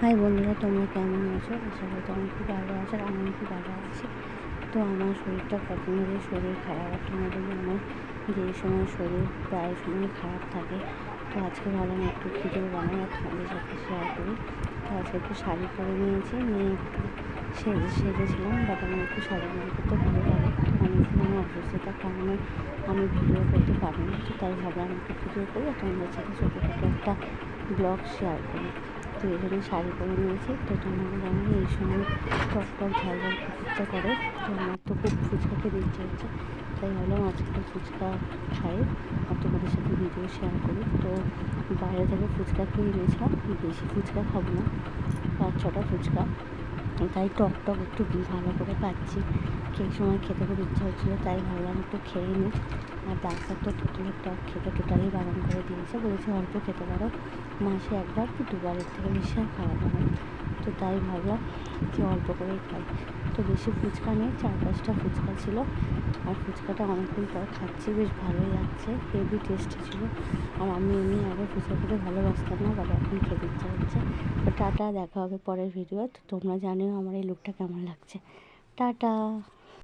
High বন্ধুরা, তোমরা কেমন আছো? আশা করি তোমরা খুব ভালো আছো আর আমি খুব ভালো আছি। তো আমার শরীরটা কদিন ধরে শরীর খারাপ, তোমাদের জানো যে এই সময় শরীর প্রায় সময় খারাপ থাকে। তো আজকে ভাবলাম একটু ভিডিও বানাই আর তোমাদের সাথে শেয়ার করি। তো আজকে একটু শাড়ি পরে নিয়েছি, নিয়ে একটু সেজেছিলাম, বাট আমার একটু শাড়ি পরে করতে ভালো লাগে। তো অনেকদিন আমার অসুস্থতার কারণে আমি ভিডিও করতে পারি না, তো তাই ভাবলাম একটু ভিডিও করি আর তোমাদের সাথে ছোটোখাটো একটা ব্লগ শেয়ার করি। তো এই জন্য শাড়ি পরে নিয়েছি। তো তোমাদের জানো এই সময় টক টক ঝাল ঝাল খেতে ইচ্ছা করে। তো আমার তো খুব ফুচকা খেতে ইচ্ছে হচ্ছে, তাই ভাবলাম আজকে তো ফুচকা খাই আর তোমাদের সাথে ভিডিও শেয়ার করি। তো বাইরে থেকে ফুচকা কিনে এনেছিলাম, বেশি ফুচকা খাবো না, 5-6টা ফুচকা, তাই টক টক একটু ভালো করে পাচ্ছি। সেই সময় খেতে খুব ইচ্ছা হচ্ছিলো, তাই ভাবলাম একটু খেয়ে নিই। আর ডাক্তার তো তেঁতুলের টক খেতে টোটালি বারণ করে দিয়েছে, বলেছে অল্প খেতে পারো, মাসে 1বার কি 2বারের থেকে বেশি আর খাওয়া যাবে না। তো তাই ভাবলাম যে অল্প করেই খাই। তো বেশি ফুচকা নেই, 4-5টা ফুচকা ছিল। আর ফুচকাটা অনেকদিন পর খাচ্ছি, বেশ ভালোই লাগছে, হেভি টেস্টি ছিল। আর আমি এমনি আগে ফুচকা খেতে ভালোবাসতাম না, বাট এখন খেতে ইচ্ছা হচ্ছে। তো টাটা, দেখা হবে পরের ভিডিও। তো তোমরা জানিও আমার এই লুকটা কেমন লাগছে। টাটা।